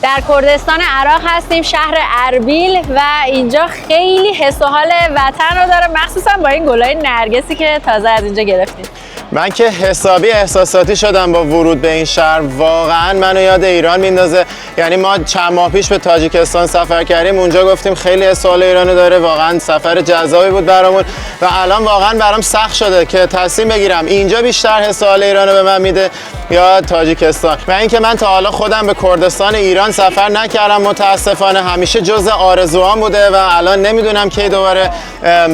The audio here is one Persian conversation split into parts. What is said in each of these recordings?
در کردستان عراق هستیم، شهر اربیل، و اینجا خیلی حس و حال وطن رو داره، مخصوصا با این گلای نرگسی که تازه از اینجا گرفتیم. من که حسابی احساساتی شدم با ورود به این شهر، واقعا منو یاد ایران میندازه. یعنی ما چند ماه پیش به تاجیکستان سفر کردیم، اونجا گفتیم خیلی حس و حال ایرانو داره، واقعا سفر جذابی بود برامون و الان واقعا برام سخت شده که تصمیم بگیرم اینجا بیشتر حس و حال ایرانو به من میده یا تاجیکستان. و اینکه من تا حالا خودم به کردستان ایران سفر نکردم، متاسفانه همیشه جزء آرزوام بوده و الان نمیدونم کی دوباره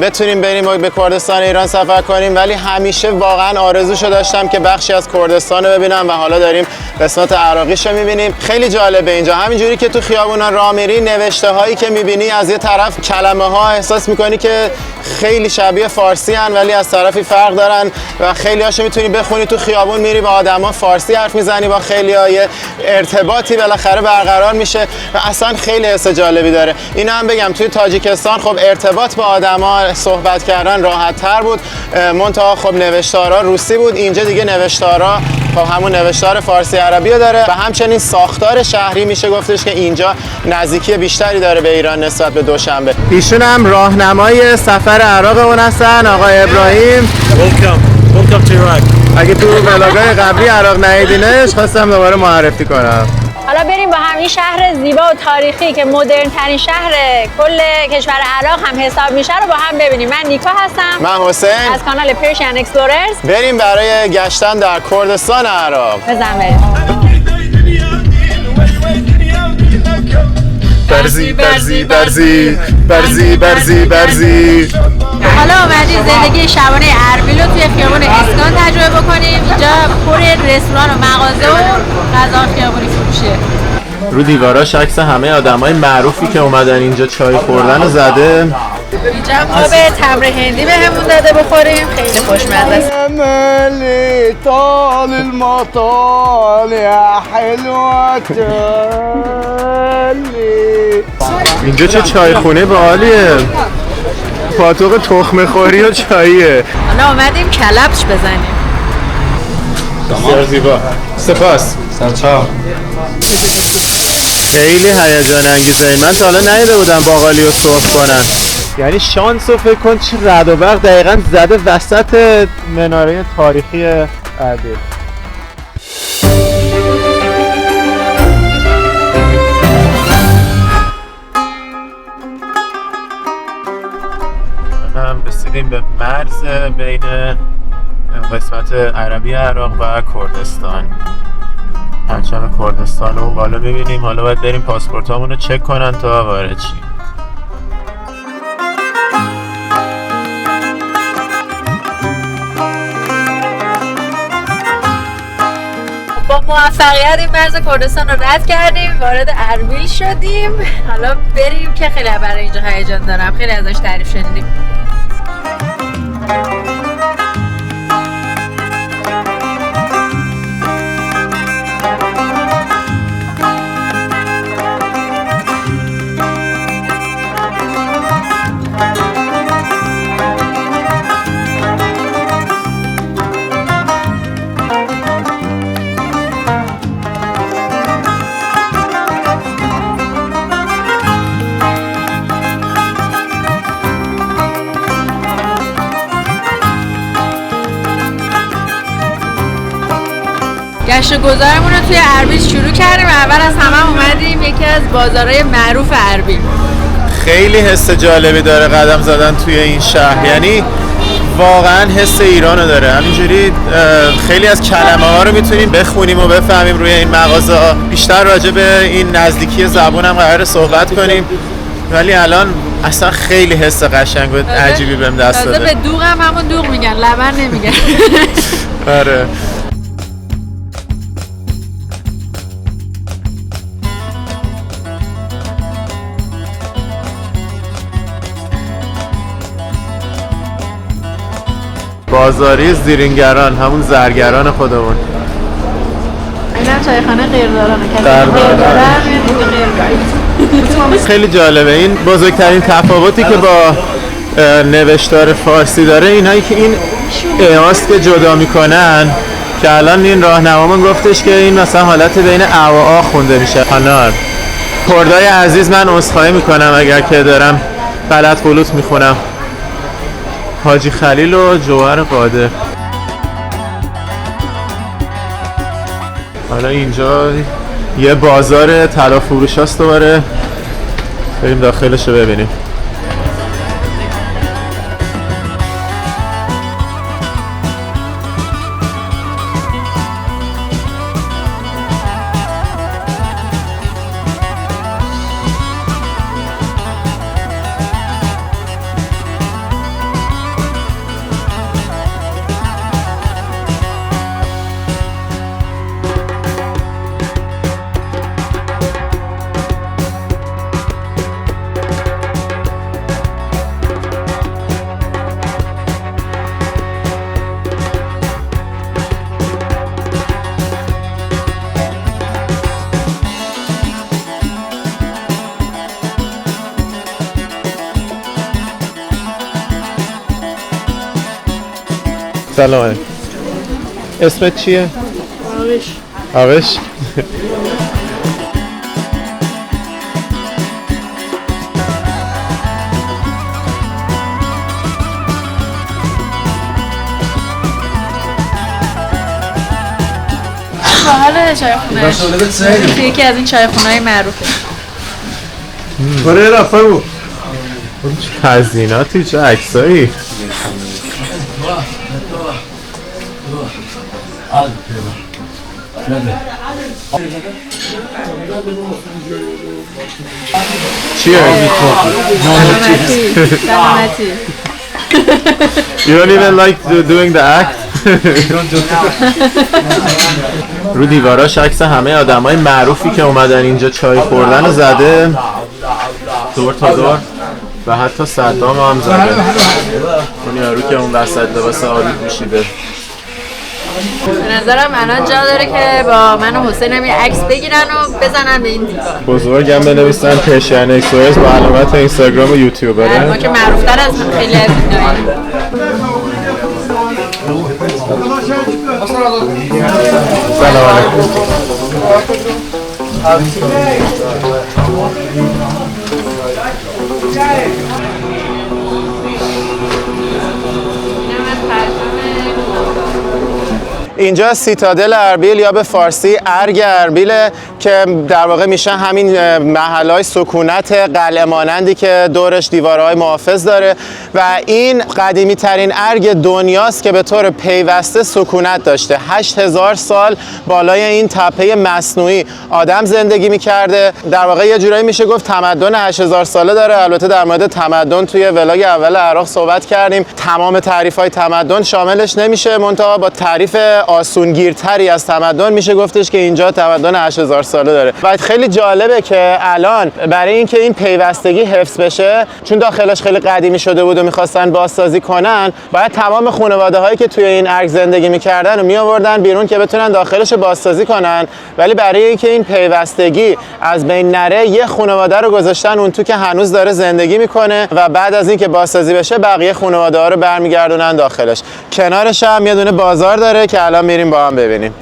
بتونیم بریم و به کردستان ایران سفر کنیم، ولی همیشه واقعا آرزوشو داشتم که بخشی از کردستان رو ببینم و حالا داریم قسمت عراقیشو میبینیم. خیلی جالبه اینجا، همینجوری که تو خیابونا راه میری، نوشته هایی که میبینی، از یه طرف کلمه ها احساس میکنی که خیلی شبیه فارسی هن ولی از طرفی فرق دارن و خیلی هاشو میتونی بخونی. تو خیابون میری با آدما فارسی حرف میزنی، با خیلی های ارتباطی بالاخره برقرار میشه و اصلا خیلی حس جالبی داره. اینا هم بگم توی تاجیکستان خب ارتباط با آدما، صحبت کردن راحت تر بود، منتها خب نوشتارا روسی بود. اینجا دیگه نوشتارا خب همون نوشتار فارسی عربی داره و همچنین ساختار شهری میشه گفتش که اینجا نزدیکی بیشتری داره به ایران نسبت به دوشنبه. ایشون هم راهنمای سفر عراق اون هستن، آقای ابراهیم. Welcome to Iraq. اگه تو ولاگای قبلی عراق ندیدینش خواستم دوباره معرفی کنم. حالا بریم با هم این شهر زیبا و تاریخی که مدرن ترین شهر کل کشور عراق هم حساب میشه رو با هم ببینیم. من نیکا هستم. من حسین از کانال پرشین اکسپلوررز. بریم برای گشتن در کردستان عراق. بزن بریم. برزی برزی برزی برزی برزی برزی. حالا اومدیم زندگی شبانه اربیل رو توی خیابان اسکان تجربه بکنیم. اینجا پر رستوران و مغازه و غذا خیابانی فروشه. رو دیواراش عکس همه آدمای معروفی که اومدن اینجا چای خوردن رو زده. اینجا ما به تمر هندی بهمون داده بخوریم، خیلی خوشمزه است. طال المطال يا حلوة اینجا چه چای خونه باحالیه، پاتوق تخمه خوری و چاییه. حالا اومدیم کلبش بزنیم. بسیار زیبا، سپاس. سلام. خیلی هیجان انگیزه، من تا حالا ندیده بودم باقالی رو سرخ کنن. یعنی شانس رو فکر کن چه رعد و برق دقیقاً زده وسط مناره تاریخی اربیل. هم رسیدیم به مرز بین قسمت عربی عراق و کردستان. پرچم کردستان رو بالا میبینیم. حالا باید بریم پاسپورتامون رو چک کنن تا وارد شیم. با موفقیت این مرز کردستان رو رد کردیم، وارد اربیل شدیم. حالا بریم که خیلی برای اینجا هیجان دارم، خیلی ازش تعریف شنیدیم. گشت و گذارمون رو توی اربیل شروع کردیم. اول از همه اومدیم یکی از بازارهای معروف اربیل. خیلی حس جالبی داره قدم زدن توی این شهر، یعنی واقعا حس ایرانو داره. همینجوری خیلی از کلمه ها رو میتونیم بخونیم و بفهمیم روی این مغازه ها. بیشتر راجع به این نزدیکی زبان هم قراره صحبت کنیم، ولی الان اصلا خیلی حس قشنگ و عجیبی بهم دست داده. به دوغ هم همون دوغ میگن، لبن نمیگن. آره. بازاری زیرینگران، همون زرگران خودمون. اینم چایخانه قیردارانه. خیلی جالبه. این بزرگترین تفاوتی که با نوشتار فارسی داره اینایی که این ایاست که جدا میکنن، که الان این راهنمامون گفتش که این مثلا حالت بین ا و آ خونده میشه. هانار کردای عزیز من عذرخواهی میکنم اگر که دارم غلط غلوط میخونم. حاجی خلیل و جوهر قادر. حالا اینجا یه بازار طلا فروش هست دوباره، بریم داخلش رو ببینیم. سلام علیکم. اسمت چیه؟ آغش. باحال چایخونه. یکی از این چایخونه‌های معروفه. برای رفته بود. چه تزییناتی، چه عکسایی. چیه؟ سلامتی. You don't even like doing the act? رو دیواراش عکس همه آدمای معروفی که اومدن اینجا چای خوردن رو زده دور تا دور و حتی صدام هم زده. اون یارو که اون وسط لباس آبی پوشیده. به نظرم الان جا داره که با من و حسین هم یه عکس بگیرن و بزنن به این دیوار. بزرگم بنویسن پرشین اکسپرس با علامت اینستاگرام و یوتیوبره. ما که معروفتر از خیلی از ایناییم. سلام علیکم. اینجا سیتادل اربیل یا به فارسی ارگ اربیله که در واقع میشه همین محلهای سکونت قلعه مانندی که دورش دیوارهای محافظ داره و این قدیمی ترین ارگ دنیاست که به طور پیوسته سکونت داشته. 8000 سال بالای این تپه مصنوعی آدم زندگی میکرده. در واقع یه جورایی میشه گفت تمدن 8000 ساله داره. البته در مورد تمدن توی ولاگ اول عراق صحبت کردیم. تمام تعریف‌های تمدن شاملش نمیشه، منتها با تعریف آسونگیرتری از تمدن میشه گفتش که اینجا تمدن 8000 ساله داره. و خیلی جالبه که الان برای اینکه این پیوستگی حفظ بشه، چون داخلش خیلی قدیمی شده بود و میخواستن بازسازی کنن، باید تمام خانواده هایی که توی این ارگ زندگی میکردن و میآوردن بیرون که بتونن داخلش بازسازی کنن. ولی برای اینکه این پیوستگی از بین نره، یه خانواده رو گذاشتن اون تو که هنوز داره زندگی میکنه و بعد از اینکه بازسازی بشه بقیه خانواده ها رو برمیگردونن داخلش. کنارش هم یه دونه بازار داره که الان میریم با هم ببینیم.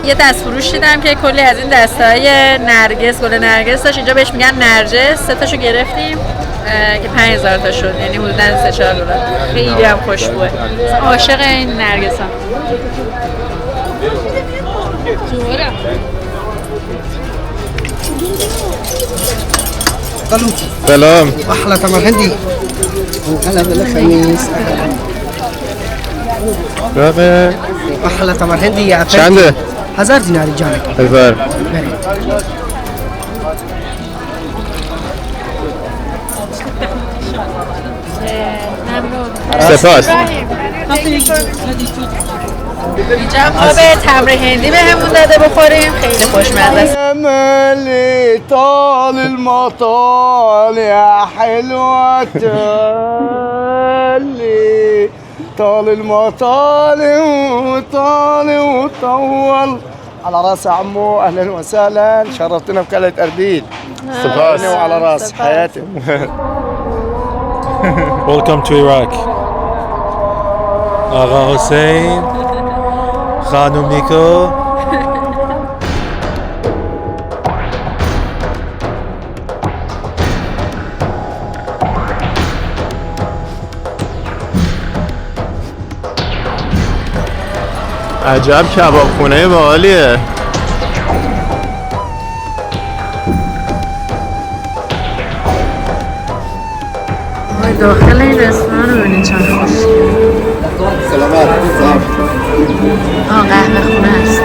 یه دستفروش دیدم که کلی از این دسته‌های نرگس، گل نرگس داشت. اینجا بهش میگن نرجس. 3 تاشو گرفتیم که 5000 تا شد، یعنی حدوداً 3-4 دلار. خیلی هم خوشبوه. عاشق این نرگسام. سلام. احلى تمر هندي هلا بالخميس احلى تمر هندي يا چنده؟ 1000 دینار جانك 1000. سپاس. اینجا ما به تمر هندی بهمون داده بخوریم، خیلی خوشمزه است. املي طال المطال يا حلوة اللي طال المطال وطال وطول. على راس عمو، اهلا وسهلا، شرفتنا بكلة اربيل. سپاس. وعلى راس حياتي. Welcome to Iraq. آقا حسین، خانم نیکو. عجب کباب خونه باحالیه. داخل این رستوران رو ببینید چند خوشگله. قهوه خونه هست.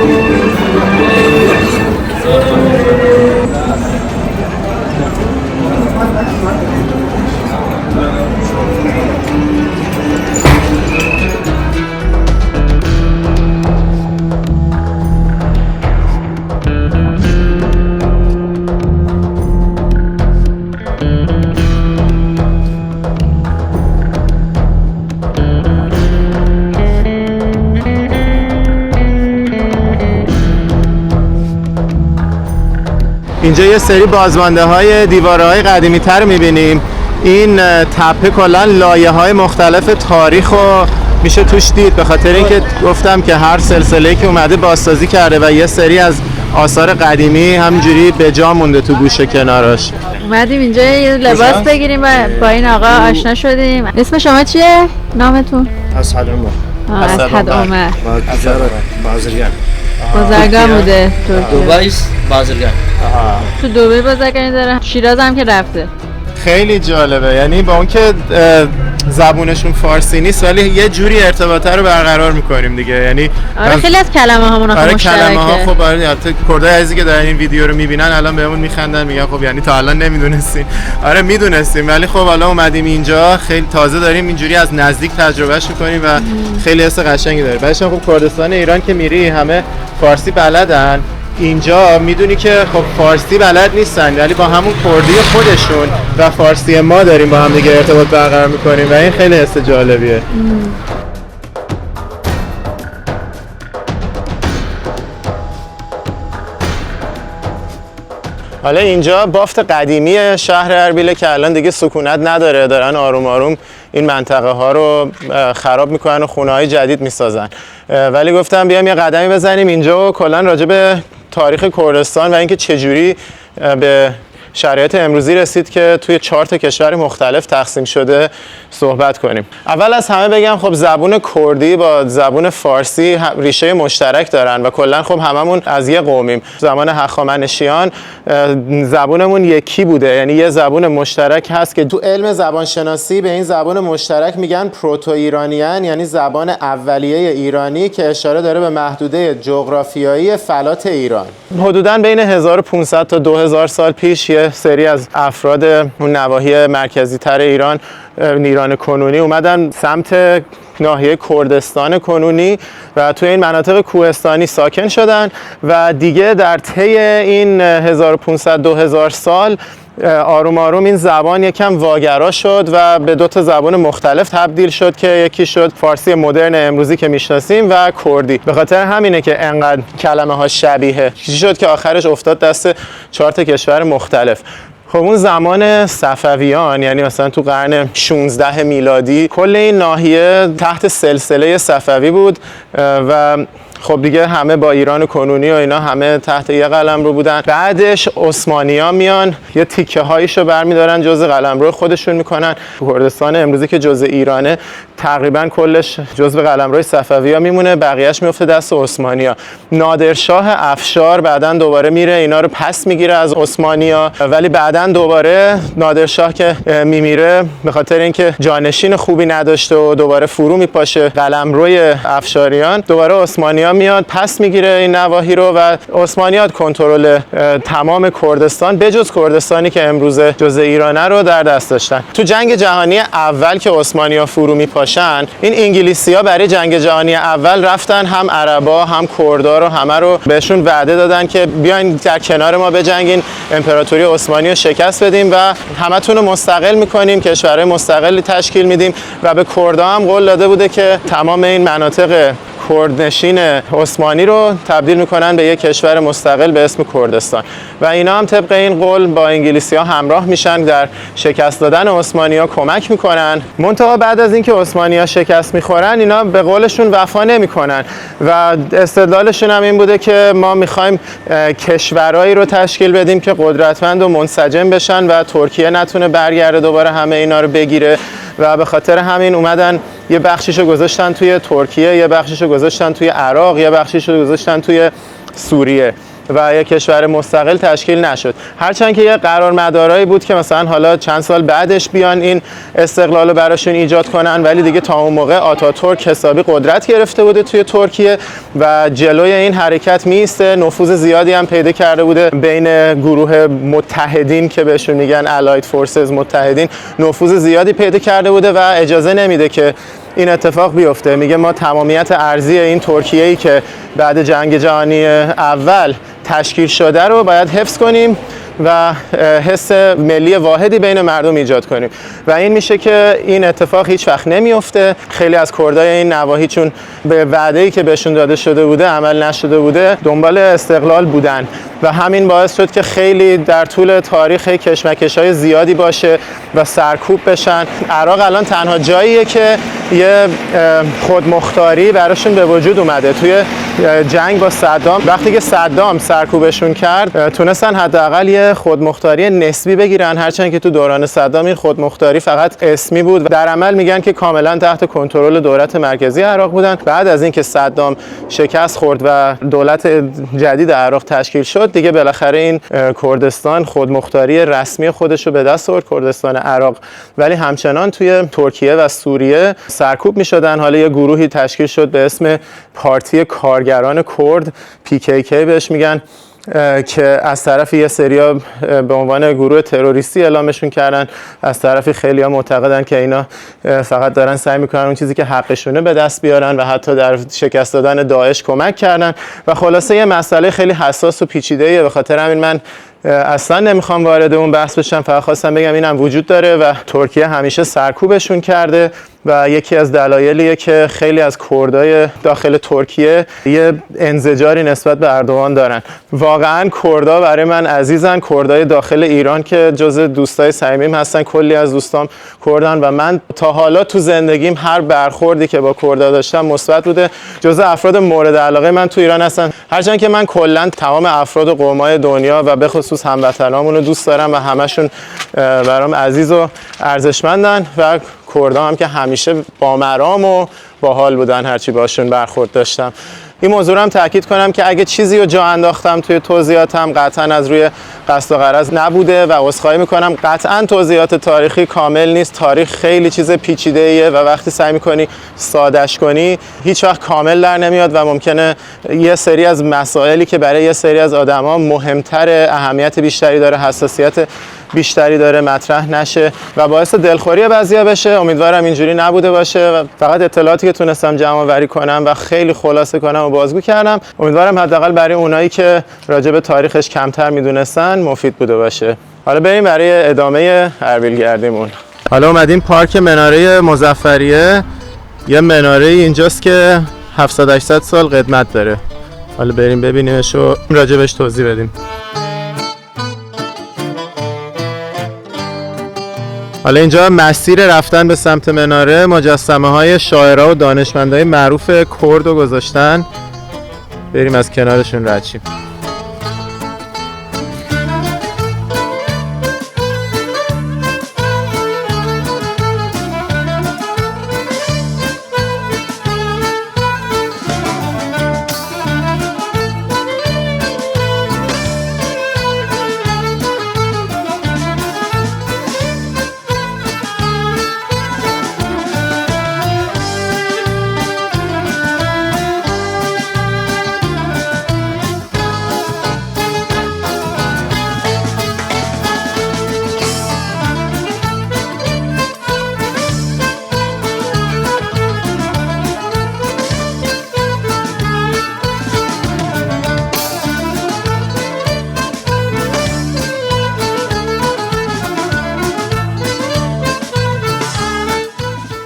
اینجا یه سری بازمانده های دیوارهای قدیمی تر میبینیم. این تپه کلا لایه های مختلف تاریخ رو میشه توش دید، به خاطر اینکه گفتم که هر سلسله‌ای که اومده بازسازی کرده و یه سری از آثار قدیمی همینجوری به جا مونده تو گوشه کناراش. اومدیم اینجا یه لباس بگیریم و با این آقا آشنا شدیم. اسم شما چیه؟ نامتون؟ اسعد عمر. اسعد عمر. بازرگان. بازرگان بوده دوبای بازرگان. تو دبی بازرگانی داره. شیراز هم که رفته. خیلی جالبه، یعنی با اون که زبونشون فارسی نیست ولی یه جوری ارتباطه رو برقرار میکنیم دیگه. یعنی آره خیلی از کلمه هامون آره مشترکه. کلمه ها خب البته کردای عزیزی که دارن این ویدیو رو میبینن الان بهمون میخندن، میگن خب یعنی تا الان نمیدونستیم. آره میدونستیم ولی خب حالا اومدیم اینجا خیلی تازه داریم اینجوری از نزدیک تجربهش میکنیم و خیلی حس قشنگی داره. بعدش خب کردستان ایران که میری همه فارسی بلدن، اینجا میدونی که خب فارسی بلد نیستن ولی با همون کردی خودشون و فارسی ما داریم با هم دیگه ارتباط برقرار میکنیم و این خیلی حس جالبیه. حالا اینجا بافت قدیمی شهر اربیله که الان دیگه سکونت نداره، دارن آروم آروم این منطقه ها رو خراب میکنن و خونه های جدید میسازن، ولی گفتم بیام یه قدمی بزنیم اینجا و کلا راجع به تاریخ کردستان و اینکه چجوری به شرایط امروزی رسید که توی 4 کشور مختلف تقسیم شده صحبت کنیم. اول از همه بگم خب زبون کردی با زبون فارسی ریشه مشترک دارن و کلا خب هممون از یه قومیم. زمان هخامنشیان زبونمون یکی بوده، یعنی یه زبون مشترک هست که تو علم زبانشناسی به این زبان مشترک میگن پروتو ایرانیان، یعنی زبان اولیه ایرانی که اشاره داره به محدوده جغرافیایی فلات ایران. حدوداً بین 1500 تا 2000 سال پیش یه سری از افراد اون نواحی مرکزی تر ایران کنونی اومدن سمت ناحیه کردستان کنونی و توی این مناطق کوهستانی ساکن شدن و دیگه در طی این 1500-2000 سال آروم آروم این زبان یکم واگرا شد و به 2 زبان مختلف تبدیل شد که یکی شد فارسی مدرن امروزی که میشناسیم و کردی. به خاطر همینه که انقدر کلمه ها شبیه. چیزی شد که آخرش افتاد دست 4 کشور مختلف. خب اون زمان صفویان، یعنی مثلا تو قرن 16 میلادی کل این ناحیه تحت سلسله صفوی بود و خب دیگه همه با ایران کنونی و اینا همه تحت یه قلمرو بودن. بعدش عثمانی‌ها میان یه تیکه هایشو برمیدارن جزء قلمرو خودشون میکنن. کردستان امروزی که جزء ایرانه تقریبا کلش جزء قلمروی صفوی‌ها میمونه، بقیه‌اش میفته دست عثمانی‌ها. نادرشاه افشار بعداً دوباره میره اینا رو پس میگیره از عثمانی‌ها، ولی بعداً دوباره نادرشاه که میمیره به خاطر اینکه جانشین خوبی نداشته و دوباره فرو میپاشه قلمروی افشاریان، دوباره عثمانی‌ها اسپانیا میاد پس میگیره این نواحی رو و عثمانیات کنترل تمام کردستان بجز کردستانی که امروزه جزء ایرانه رو در دست داشتن. تو جنگ جهانی اول که عثمانی‌ها فرو میپاشن، این انگلیسی‌ها برای جنگ جهانی اول رفتن هم عربا هم کردا رو همه رو بهشون وعده دادن که بیاین در کنار ما بجنگین، امپراتوری عثمانی رو شکست بدیم و همتون رو مستقل میکنیم، کشورهای مستقلی تشکیل میدیم و به کردا هم قول داده بوده که تمام این مناطق کردنشین عثمانی رو تبدیل میکنن به یک کشور مستقل به اسم کردستان و اینا هم طبق این قول با انگلیسی‌ها همراه میشن، در شکست دادن عثمانی‌ها کمک میکنن. منتها بعد از اینکه عثمانی‌ها شکست میخورن اینا به قولشون وفا نمیکنن و استدلالشون هم این بوده که ما میخوایم کشورایی رو تشکیل بدیم که قدرتمند و منسجم بشن و ترکیه نتونه برگرده دوباره همه اینا رو بگیره و به خاطر همین اومدن یه بخشیشو گذاشتن توی ترکیه، یه بخشیشو گذاشتن توی عراق، یه بخشیشو گذاشتن توی سوریه و یک کشور مستقل تشکیل نشد. هرچند که یه قرارمدارایی بود که مثلا حالا چند سال بعدش بیان این استقلال رو براشون ایجاد کنن، ولی دیگه تا اون موقع آتاتورک حسابی قدرت گرفته بوده توی ترکیه و جلوی این حرکت میسته. نفوذ زیادی هم پیدا کرده بوده بین گروه متحدین که بهشون میگن الاید فورسز، متحدین نفوذ زیادی پیدا کرده بوده و اجازه نمیده که این اتفاق بیفته. میگه ما تمامیت ارضی این ترکیه‌ای که بعد جنگ جهانی اول تشکیل شده رو باید حفظ کنیم و حس ملی واحدی بین مردم ایجاد کنیم و این میشه که این اتفاق هیچ وقت نمیفته. خیلی از کردای این نواحی چون به وعده‌ای که بهشون داده شده بوده عمل نشده بوده دنبال استقلال بودن و همین باعث شد که خیلی در طول تاریخ کشمکش‌های زیادی باشه و سرکوب بشن. عراق الان تنها جاییه که یه خودمختاری براشون به وجود اومده. توی جنگ با صدام وقتی که صدام سرکوبشون کرد تونستن حداقل یه خودمختاری نسبی بگیرن، هرچند که تو دوران صدام این خودمختاری فقط اسمی بود و در عمل میگن که کاملا تحت کنترل دولت مرکزی عراق بودن. بعد از اینکه صدام شکست خورد و دولت جدید عراق تشکیل شد دیگه بالاخره این کردستان خودمختاری رسمی خودش رو به دست آورد، کردستان عراق، ولی همچنان توی ترکیه و سوریه سرکوب میشدن. حالا یه گروهی تشکیل شد به اسم پارتی کارگران کرد، PKK بهش میگن، که از طرف یه سریا به عنوان گروه تروریستی اعلامشون کردن، از طرف خیلی ها معتقدن که اینا فقط دارن سعی میکنن اون چیزی که حقشونه به دست بیارن و حتی در شکست دادن داعش کمک کردن و خلاصه یه مسئله خیلی حساس و پیچیده‌ایه. به خاطر همین من اصلا نمیخوام وارد اون بحث بشم، فقط خواستم بگم اینم وجود داره و ترکیه همیشه سرکوبشون کرده و یکی از دلایلیه که خیلی از کردای داخل ترکیه یه انزجاری نسبت به اردوغان دارن. واقعا کردا برای من عزیزن، کردای داخل ایران که جز دوستای صمیمیم هستن، کلی از دوستام کردن و من تا حالا تو زندگیم هر برخوردی که با کردا داشتم مثبت بوده. جز افراد مورد علاقه من تو ایران هستن، هرچند که من کلا تمام افراد و قومای دنیا و به خصوص هموطنامون رو دوست دارم و همشون برام عزیز و ارزشمندن و کردا هم که همیشه بامرام و باحال بودن هرچی باشون برخورد داشتم. این موضوع رو هم تاکید کنم که اگه چیزی رو جا انداختم توی توضیحاتم قطعا از روی قصد و غرض نبوده و عذرخواهی میکنم. قطعا توضیحات تاریخی کامل نیست، تاریخ خیلی چیز پیچیده‌ایه و وقتی سعی میکنی ساده‌اش کنی هیچ وقت کامل در نمیاد و ممکنه یه سری از مسائلی که برای یه سری از آدما مهمتر، اهمیت بیشتری داره، حساسیت بیشتری داره مطرح نشه و باعث دلخوری بعضیا بشه. امیدوارم اینجوری نبوده باشه و فقط اطلاعاتی که تونستم جمع آوری کنم و خیلی خلاصه کنم و بازگو کردم. امیدوارم حداقل برای اونایی که راجع به تاریخش کمتر میدونستن مفید بوده باشه. حالا بریم برای ادامه اربیل گردیمون. حالا اومدیم پارک مناره مظفریه. یه مناره اینجاست که 700-800 سال قدمت داره. حالا بریم ببینیمش و راجع بهش توضیح بدیم. حالا اینجا مسیر رفتن به سمت مناره مجسمه های شاعرها و دانشمندای معروف کرد رو گذاشتن. بریم از کنارشون رد شیم.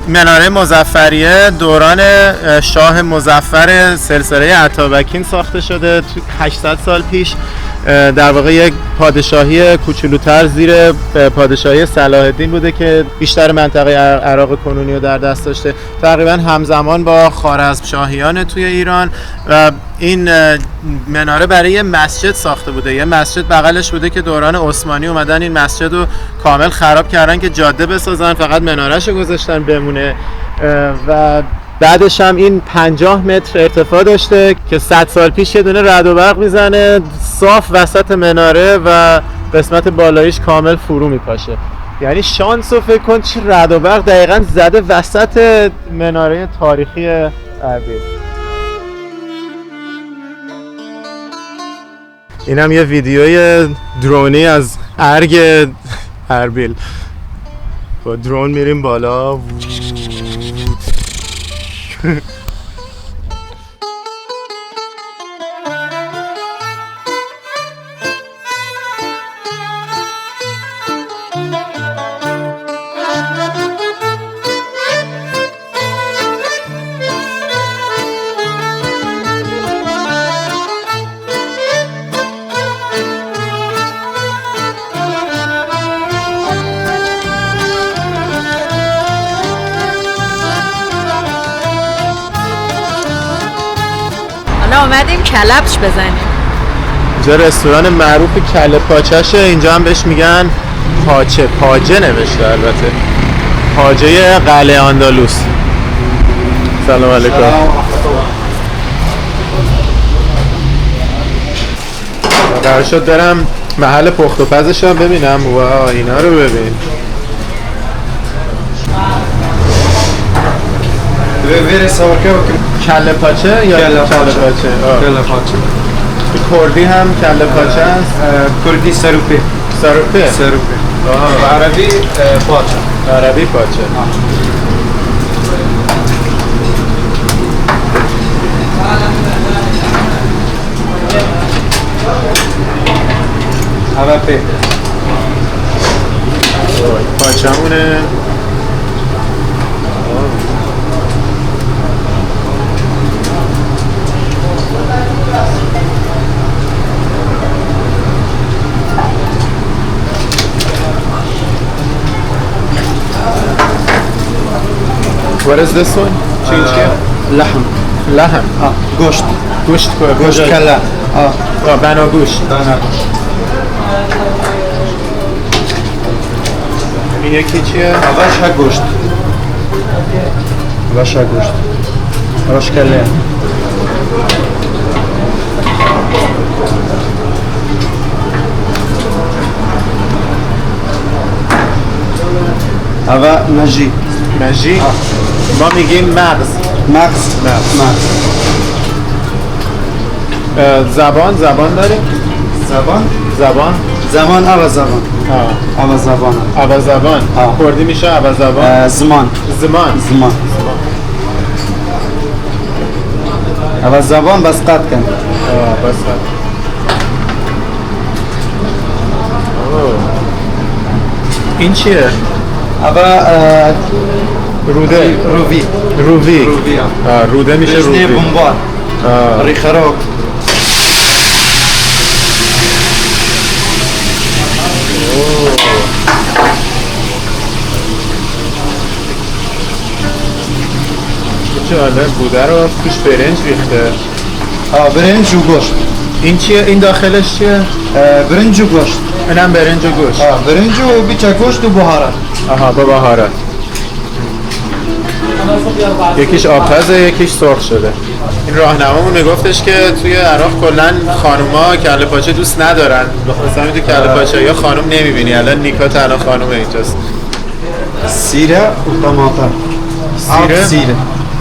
مناره مظفریه دوران شاه مظفر سلسله اتابکین ساخته شده تو 800 سال پیش. در واقع یک پادشاهی کوچولوتر زیر پادشاهی صلاح الدین بوده که بیشتر منطقه عراق کنونی رو در دست داشته، تقریبا همزمان با خوارزمشاهیان توی ایران. و این مناره برای یه مسجد ساخته بوده، یه مسجد بغلش بوده که دوران عثمانی اومدن این مسجد رو کامل خراب کردن که جاده بسازن، فقط مناره‌شو گذاشتن بمونه. و بعدش هم این 50 متر ارتفاع داشته که 100 سال پیش یه دونه رعد و برق میزنه صاف وسط مناره و قسمت بالاییش کامل فرو میپاشه. یعنی شانس رو فکر کن چه رعد و برق دقیقاً زده وسط مناره تاریخی اربیل. اینم یه ویدیوی درونی از ارگ اربیل. با درون میریم بالا. اومدیم کلبش بزنیم. اینجا رستوران معروف کله پاچشه، اینجا هم بهش میگن پاجه نوشته، البته پاجه قلعه آندالوس. سلام علیکم. قرار شد برم محل پخت و پزش هم ببینم. واه اینا رو ببین. کله پاچه یا کله پاچه؟ کله پاچه. کردی هم کله پاچه است؟ کردی سروپه. سروپه؟ سروپه. و عربی پاچه. عربی پاچه. عربی. پاچمونه. What is this one? لحم. لحم. گوشت. گوشت کله. بناگوش. این یکی چیه؟ اولش گوشت. گوشت. راش کله. اول مجی. ما میگیم مغز. زبان داریم؟ زبان زبان. کردی میشه زبان. زمان. زبان بس قط کن. بس قط. این چیه؟ روده. رووی. روده میشه رووی. بمبار. ریخراک. جالب بوده رو توش برنج ریخته. برنج و گوشت. این چیه؟ این داخلش چیه؟ برنج و گوشت. اینم برنج و گوشت. برنج و بیچه گوشت و بهارات. با بهارات. یکیش آبپزه یکیش سرخ شده. این راهنمامون میگفتش که توی عراق کلا خانوما کله پاچه دوست ندارن. مثلا تو کله پاچه یا خانم نمیبینی. الان نیکا تنها خانومه اینجاست. سیره و طماطم. سیره.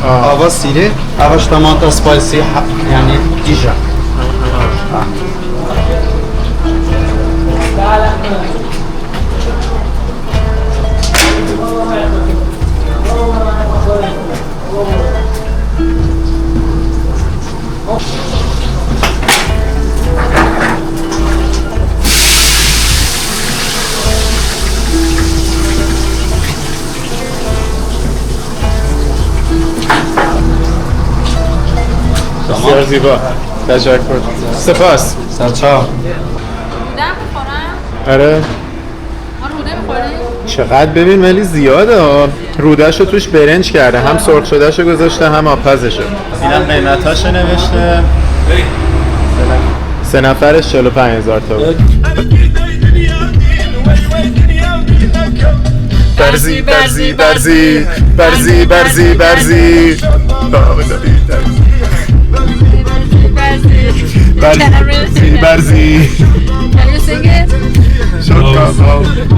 اول سیره، اولش طماطم سپایسی یعنی دیجا. زیبا. تشکر. سپاس. سلچا روده میخورم؟ آره. ما روده میخوریم؟ چقدر ببین ولی زیاده ها. رودهشو توش برنج کرده، هم سرخ شدهشو گذاشته هم آبپزشو. اینم قیمتاشو نوشته. 3 نفرش 45,000 تا بود. برزی برزی برزی برزی برزی برزی برزی برزی. Can you sing it?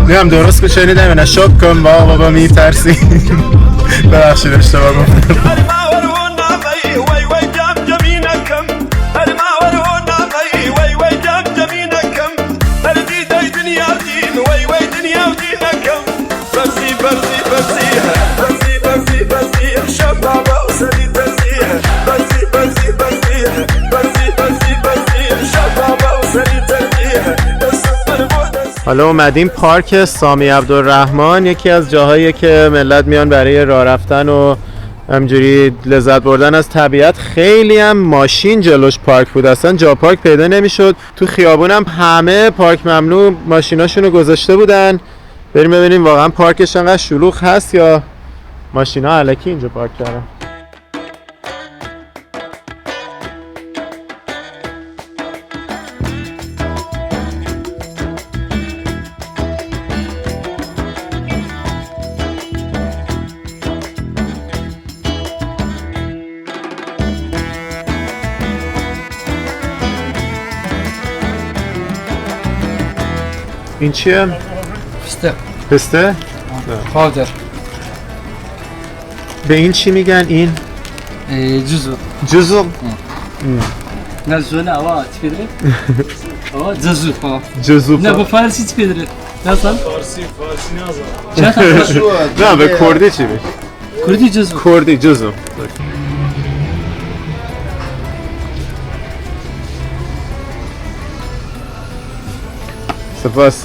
نیم درست که شنیدم نه شک کن بابا میترسی. ببخشید اشتباه گفتم. حالا اومدیم پارک سامی عبدالرحمن، یکی از جاهایی که ملت میان برای راه رفتن و همجوری لذت بردن از طبیعت. خیلی هم ماشین جلوش پارک بود، اصلا جا پارک پیدا نمیشد. تو خیابونم همه پارک ممنوع ماشیناشونو گذاشته بودن. بریم ببینیم واقعا پارکش انقدر شلوغ هست یا ماشینا الکی اینجا پارک کردن. این چیه؟ پسته پسته؟ پاودر به این چی میگن این؟ جزو جزو؟ نه جزو نه آوا چی پیدره؟ آوا جزو جزو نه با فارسی چی پیدره؟ nasıl? فارسی نه به کردی چی بگی؟ کردی جزو کردی جزو. سپاس.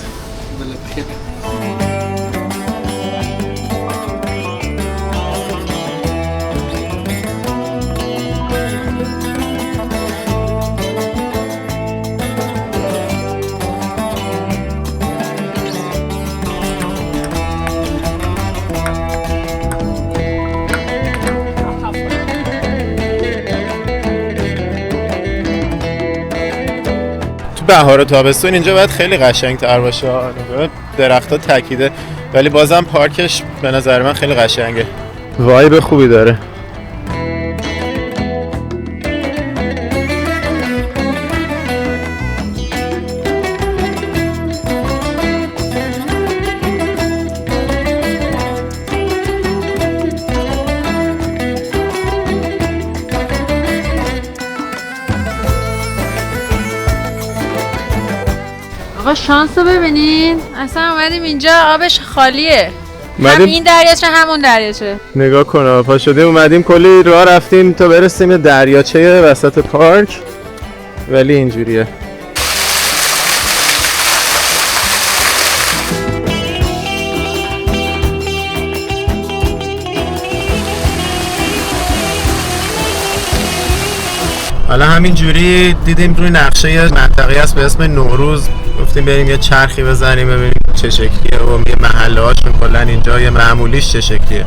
بهار و تابستون اینجا باید خیلی قشنگ تر باشه. درخت‌ها تکیده ولی بازم پارکش به نظر من خیلی قشنگه. وایب خوبی داره. آقا شانس رو ببینین، اصلا اومدیم اینجا آبش خالیه. هم این دریاچه همون دریاچه. نگاه کن پا شده اومدیم کلی راه رفتیم تا برسیم یه دریاچه وسط پارک ولی اینجوریه. حالا همینجوری دیدیم روی نقشه یه منطقه هست به اسم نوروز، گفتیم بریم یه چرخی بزنیم ببینیم چه شکلیه و یه محله هاشون کلا اینجا یه معمولیش چه شکلیه.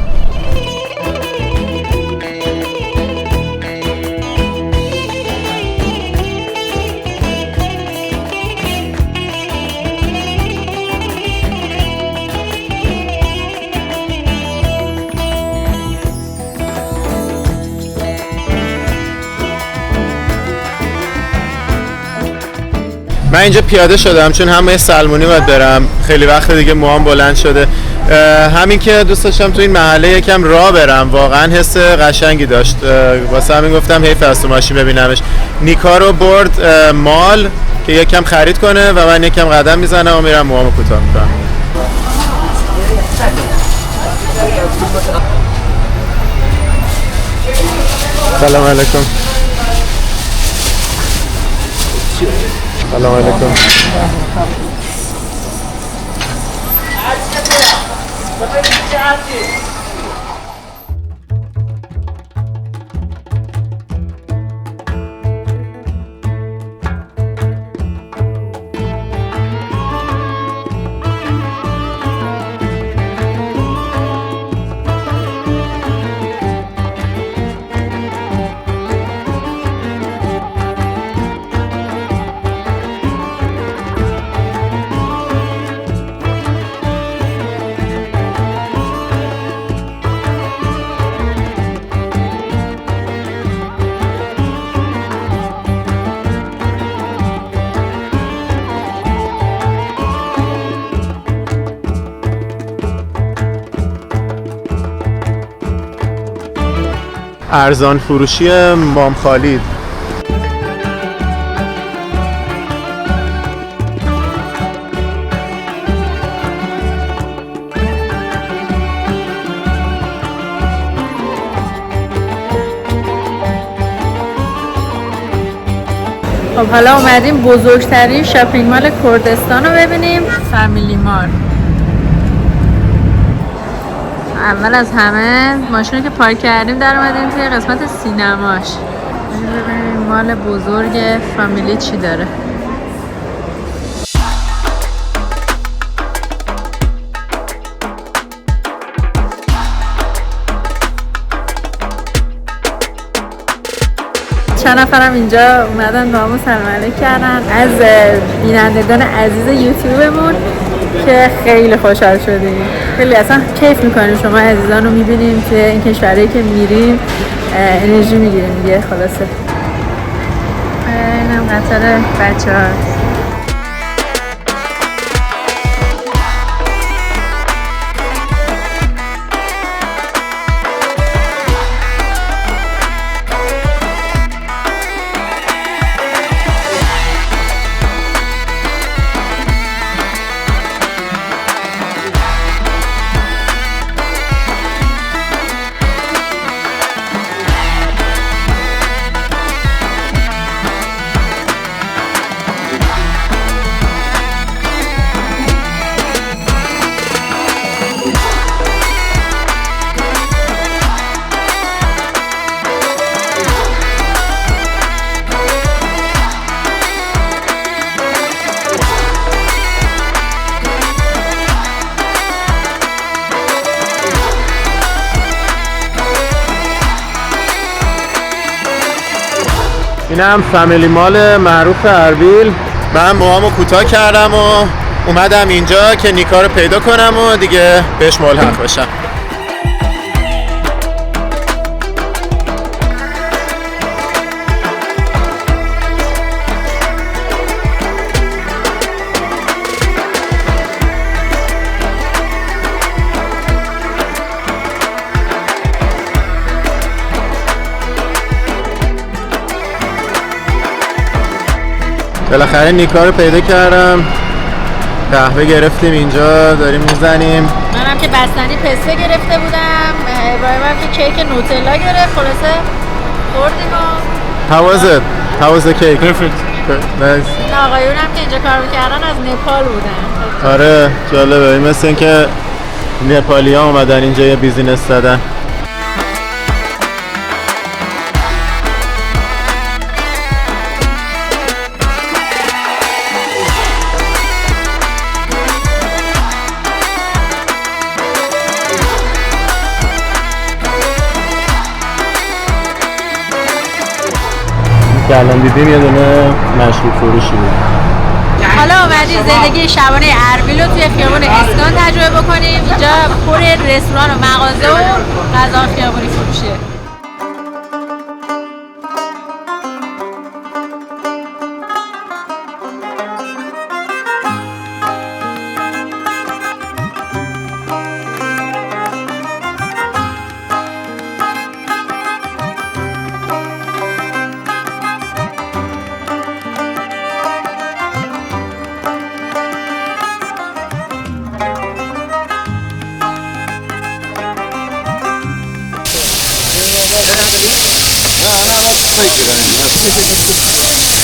من اینجا پیاده شدم چون همه سلمونی باید برم، خیلی وقت دیگه موهام بلند شده. همین که دوست داشتم تو این محله یکم راه برم، واقعا حس قشنگی داشت، واسه همین گفتم حیف از تو ماشین ببینمش. نیکا رو برد مال که یکم خرید کنه و من یکم قدم میزنم و میرم موهامو کوتاه میکنم. سلام علیکم. سلام علیکم. ارزان فروشی مام خالید. خب حالا اومدیم بزرگترین شاپینگ مال کردستان رو ببینیم، فامیلی مار. اول از همه ماشین رو که پارک کردیم در اومدیم توی قسمت سینماش. ببینیم مال بزرگ فامیلی چی داره. چند نفرم اینجا اومدن با همون سلام علیک کردن از بینندگان عزیز یوتیوبمون که خیلی خوشحال شدیم. خیلی اصلا کیف میکنیم شما عزیزان رو میبینیم که این کشوری که میریم انرژی میگیریم دیگه. خلاصه اینم قطار بچه ها. اینم فامیلی مال معروف اربیل. من موهامو کوتاه کردم و اومدم اینجا که نیکا رو پیدا کنم و دیگه بهش ملحق بشم. بالاخره نیکا رو پیدا کردم. قهوه گرفتیم اینجا داریم میزنیم. منم که بستنی پسته گرفته بودم، ابراهیمم که کیک نوتلا گرفت. خلاصه خوردیم و How was it? How was the cake? Perfect. Nice. این آقایونم که اینجا کار میکردن از نپال بودن. آره جالبه. این مثل این که نپالی ها اومدن اینجا یه بیزینس زدن. که الان دیدیم یه دونه مشروب فروشی بود. حالا اومدیم زندگی شبانه اربیل رو توی خیابان اسکان تجربه بکنیم. اینجا پر رستوران و مغازه و غذا خیابانی فروشیه.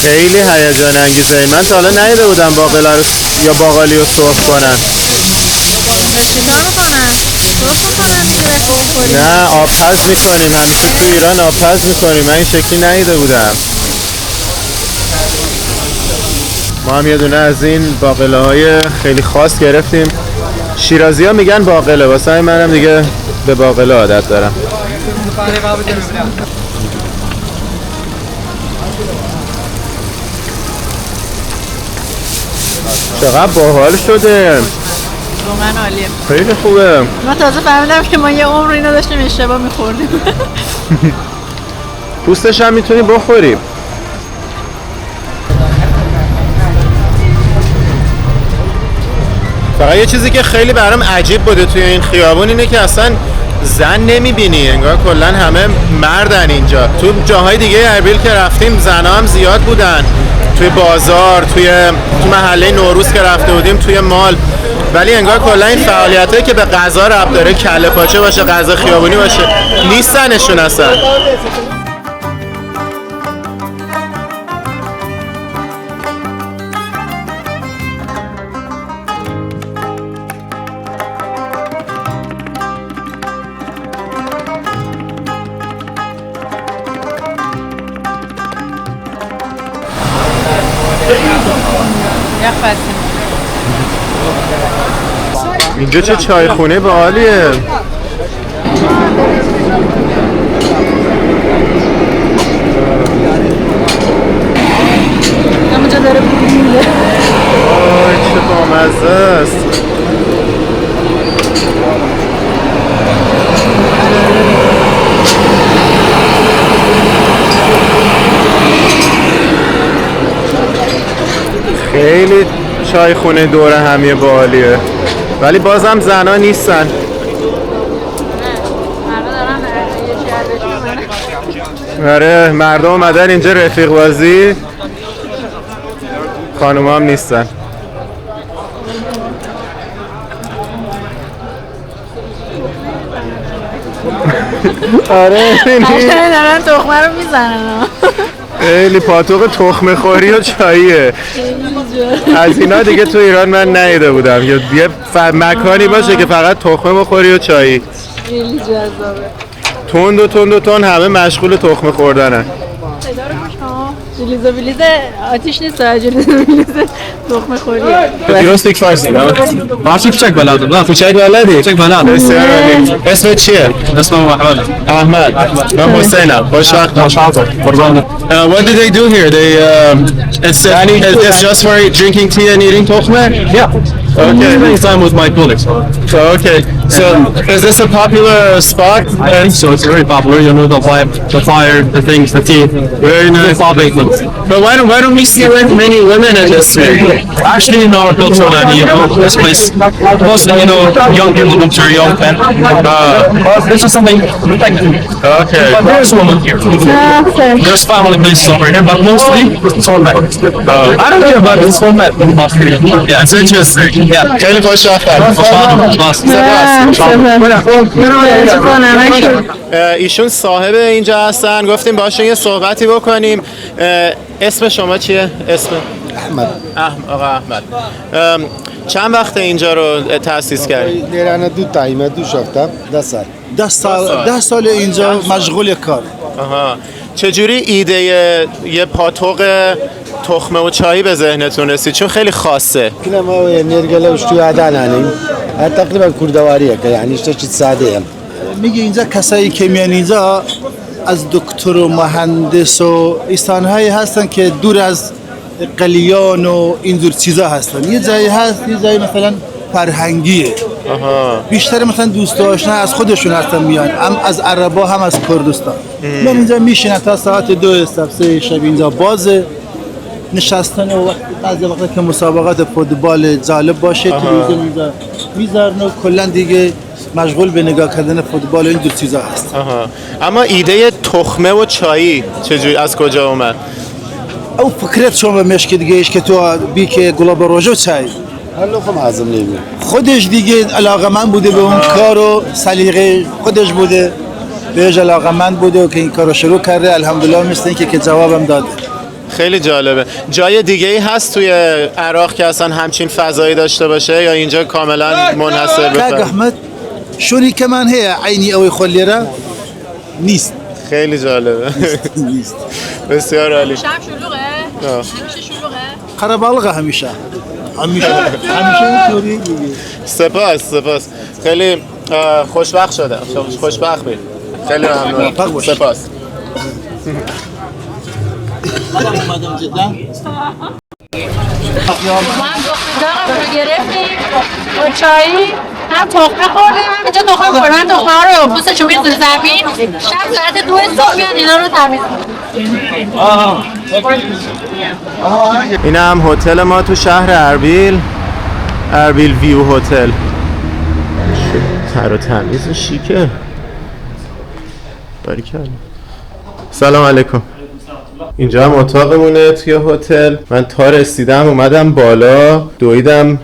خیلی هیجان انگیزه. من تا حالا ندیده بودم باقلا رو یا باقالی رو سرخ کنن. چیکار میکنن؟ سرخ میکنن دیگه. نه آبپز میکنیم. همیشه تو ایران آبپز میکنیم. من این شکلی ندیده بودم. ما هم یه دونه از این باقلاهای خیلی خاص گرفتیم. شیرازی ها میگن باقله، واسه منم دیگه به باقله عادت دارم. چقدر باحال شده. واقعا عالیه. خیلی خوبه. ما تازه فهمیدم که ما یه عمر اینو داشتیم اشتباه میخوردیم. پوستش هم میتونی بخوری. فقط یه چیزی که خیلی برام عجیب بوده توی این خیابون اینه که اصلا زن نمیبینی، انگار کلا همه مردن اینجا. تو جاهای دیگه اربیل که رفتیم زنها هم زیاد بودن، توی بازار، توی محله نوروز که رفته بودیم، توی مال. ولی انگار کلا این فعالیتایی که به غذا ربط داره، کله پاچه باشه، غذا خیابونی باشه، نیستنشون اصلا. اینجا چه چای خونه باحالیه. اونجا داره میله. آی چه بامزه است. خیلی چای خونه دور همیه باحالیه، ولی بازم زنا نیستن. آره مردم اومدن اینجا رفیق بازی، خانوما هم نیستن. آره دارن تخمه رو میزنن. خیلی پاتوق تخمه خوری و چاییه. از اینا دیگه تو ایران من ندیده بودم، یه مکانی باشه که فقط تخمه بخوری و چایی. خیلی جذابه. تند همه مشغول تخمه خوردنن. جلیزه آتیش نیست، جلیزه تخمه خوریه. You don't speak Farsi, no? فارسی کوچک بلدم. نه کوچک بلدی؟ کوچک بلدم. اسمت چیه؟ اسمم احمد. من حسینم. خوشوقتم. قربان. What do they do here? They it's just for drinking tea and eating تخمه? Yeah. Okay. Spending time with my colleagues. Okay. So is this a popular spot? I think so. It's very popular. You know, the vibe, the fire, the things, the tea. Very nice. But why don't we see many women in this? Actually, in our culture, you know, this place, mostly, you know, young people come to young men. This is something protected. Okay. But there's women here. There's family places over here, but mostly it's all men. I don't care about this, all men. Yeah, It's interesting. yeah. خیلی خوشوقتم. ایشون صاحب اینجا هستن، گفتیم باشون یه صحبتی بکنیم. اسم شما چیه؟ اسم؟ احمد. آقا احمد. چند وقت اینجا رو تأسیس کردید؟ دیرانه دو تایمه دو شفتم 10 سال اینجا مشغول کار. آها. چجوری ایده یه پاتوق تخمه و چایی به ذهنتون رسید؟ چون خیلی خاصه. کنم ما نرگله وشتو عدن هنیم. تقریبا کردواریه که یعنی چیز ساده. میگه اینجا کسایی که میان اینجا از دکتر و مهندس و انسان‌هایی هستن که دور از قلیان و اینجور چیزا هستن. یه جایی هست، یه جایی مثلا فرهنگیه. بیشتر مثلا دوست آشنا از خودشون هستن میان، هم از عربا هم از کردستان. من اینجا میشینم تا ساعت 2 3 شب اینجا بازه نشستن و بعضی وقتا که مسابقات فوتبال جالب باشه تلویزیون اینجا میذارن و کلا دیگه مشغول به نگاه کردن فوتبال و این دو چیزا هست. اما ایده تخمه و چایی چجوری از کجا اومد؟ او فکرت شما مشکی دیگه ایش که تو بی که گلاب روژو چای هلو خم عزم نمیه خودش دیگه علاقه‌مند بوده به اون کار و سلیقه خودش بوده، بهش علاقه‌مند بوده و که این کارو شروع کرده. الحمدلله مثل اینکه که جوابم داده. خیلی جالبه. جای دیگه ای هست توی عراق که اصلا همچین فضایی داشته باشه یا اینجا کاملا منحصر به فرد؟ احمد شونی که من هی عینی اوی خلیره نیست. خیلی جالبه. نیست. بسیار عالی. شب شلوغه؟ همیشه شلوغه؟ خرابالغه همیشه اینطوری دیگه. سپاس خیلی خوشبخت شدم. خوشبخت بید. خیلی ممنون. سپاس. اومدم جدا. ما هم داغم رو گرفتیم با چایی هم تخمه خوردیم هم اینجا تخمه خوردن. تخمه ها رو پوستشو میرزه زمین. شب ساعت 2 صبح میاد اینا رو تمیز میکنیم. این هم هتل ما تو شهر اربیل ویو هتل. تر و تمیز و شیکه. باریکلا. سلام علیکم. اینجا هم اتاقمونه توی هتل. من تا رسیدم اومدم بالا، دویدم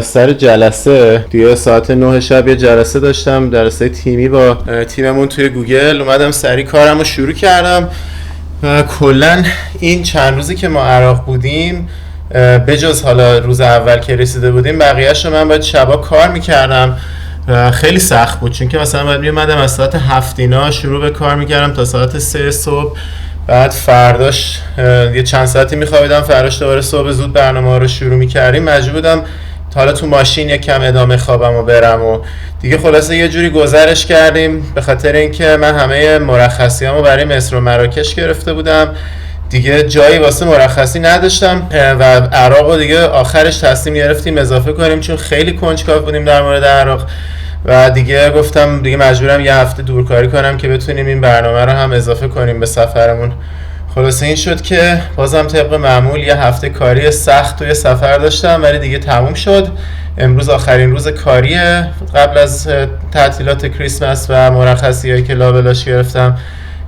سر جلسه. دیگه ساعت 9 شب یه جلسه داشتم، جلسه تیمی با تیممون توی گوگل. اومدم سری کارم رو شروع کردم. کلن این چند روزی که ما عراق بودیم، بجز حالا روز اول که رسیده بودیم، بقیه‌اش رو من باید شبا کار میکردم. خیلی سخت بود، چون که مثلا باید میومدم از ساعت 7 اینا شروع به کار میکردم تا ساعت 3 صبح. بعد فرداش یه چند ساعتی میخوابیدم، فرداش دوباره صبح زود برنامه رو شروع میکردیم. مجبور بودم حالا تو ماشین یک کم ادامه خوابم و برم و دیگه خلاصه یه جوری گذرش کردیم. به خاطر اینکه من همه مرخصیامو برای مصر و مراکش گرفته بودم، دیگه جایی واسه مرخصی نداشتم و عراق رو دیگه آخرش تصمیم گرفتیم اضافه کنیم، چون خیلی کنجکاو بودیم در مورد عراق و دیگه گفتم دیگه مجبورم یه هفته دورکاری کنم که بتونیم این برنامه رو هم اضافه کنیم به سفرمون. خلاصه این شد که بازم طبق معمول یه هفته کاری سخت توی سفر داشتم، ولی دیگه تموم شد. امروز آخرین روز کاریه قبل از تعطیلات کریسمس و مرخصی‌هایی که لابلاش گرفتم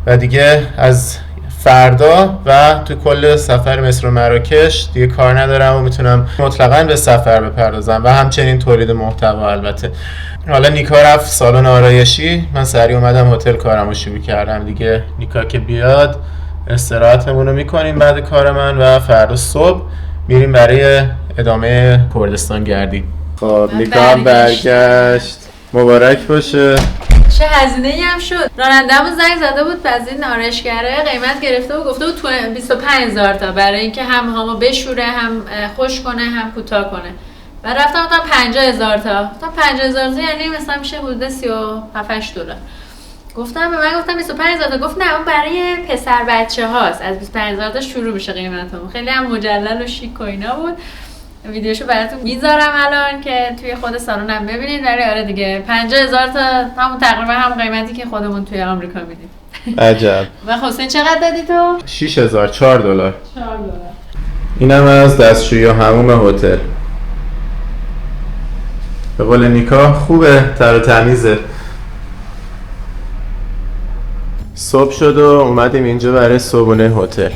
و دیگه از فردا و تو کل سفر مصر و مراکش دیگه کار ندارم و میتونم مطلقاً به سفر بپردازم و همچنین تولید محتوا. البته حالا نیکا رفت سالن آرایشی، من سریع اومدم هتل کارم رو شروع کردم. دیگه نیکا که بیاد استراحتمون رو میکنیم بعد کار من و فردا صبح میریم برای ادامه کردستان گردی. خب نیکا هم برگشت، مبارک باشه. چه هزینه‌ای هم شد. راننده‌مون زنگ زده بود از این آرایشگره، قیمت گرفته بود، گفته بود تو 25000 تا برای اینکه هم هامو بشوره، هم خوش کنه، هم کوتاه کنه. و رفتم گفتم 50000 تا. گفتم 50000 تا یعنی مثلا میشه حدود 37 دلار. گفتم به من گفتم 25000 تا. گفت نه اون برای پسر بچه هاست، از 25000 تا شروع میشه قیمتمون. خیلی هم مجلل و شیک و اینا بود. ویدیوشو براتون میذارم الان که توی خود سالنم ببینید. ولی آره دیگه 50000 تا همون تقریبا هم قیمتی که خودمون توی آمریکا میدیم. عجب. و حسین چقدر دادی تو؟ 6000 4 دلار. 4 دلار. اینم از دستشویی و حموم هتل. به قول نیکا خوبه، تر و تمیزه. صبح شد و اومدیم اینجا برای صبحونه هتل.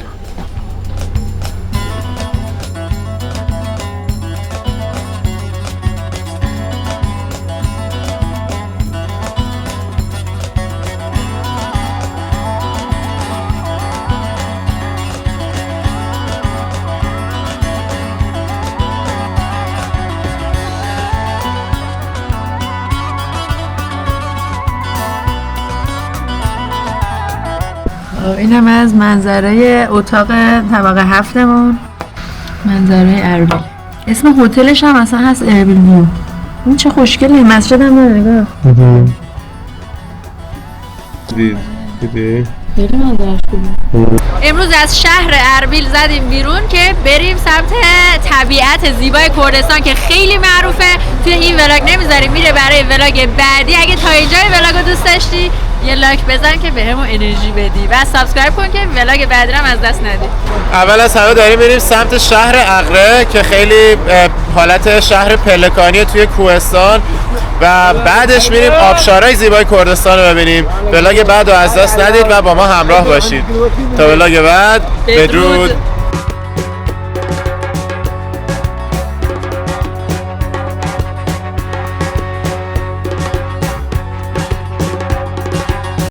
اینم از منظره اتاق طبقه 7مون، منظره اربیل. اسم هتلش هم اصلا هست اربیل نیو. این چه خوشگله، مسجد هم داره نگاه. دیدی؟ خیلی منظرش خوبه. امروز از شهر اربیل زدیم بیرون که بریم سمت طبیعت زیبای کردستان که خیلی معروفه. توی این ولاگ نمیذاریم، میره برای ولاگ بعدی. اگه تا اینجای ولاگو دوست داشتی یه لایک بزن که بهمون انرژی بدی و سابسکرایب کن که ولاگ بعدی رو از دست ندی. اول از همه داریم میریم سمت شهر اغره که خیلی حالت شهر پلکانی توی کوهستان و بعدش میریم آبشارهای زیبای کردستان رو ببینیم. ولاگ بعد رو از دست ندید و با ما همراه باشید. تا ولاگ بعد، بدرود.